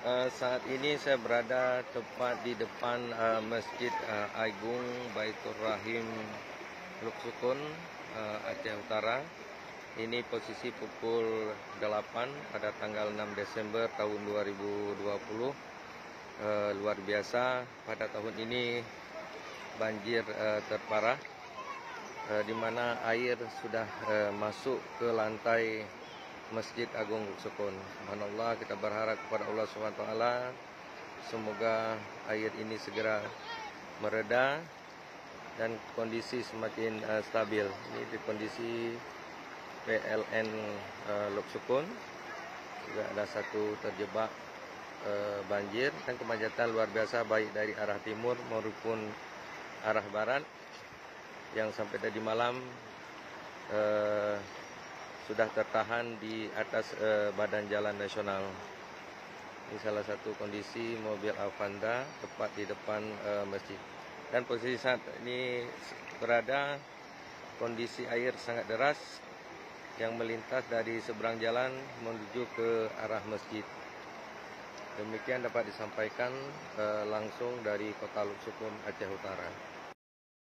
Saat ini saya berada tepat di depan Masjid Agung Baitur Rahim Luksukun, Aceh Utara. Ini posisi pukul 8 pada tanggal 6 Desember tahun 2020. Luar biasa, pada tahun ini banjir terparah, di mana air sudah masuk ke lantai Masjid Agung Luksukun. Subhanallah, kita berharap kepada Allah SWT semoga air ini segera mereda dan kondisi semakin stabil. Ini di kondisi PLN Luksukun juga ada satu terjebak banjir dan kemacetan luar biasa baik dari arah timur maupun arah barat yang sampai tadi malam sudah tertahan di atas badan jalan nasional. Ini salah satu kondisi mobil Avanza tepat di depan masjid. Dan posisi saat ini berada, kondisi air sangat deras yang melintas dari seberang jalan menuju ke arah masjid. Demikian dapat disampaikan langsung dari Kota Luksukun, Aceh Utara.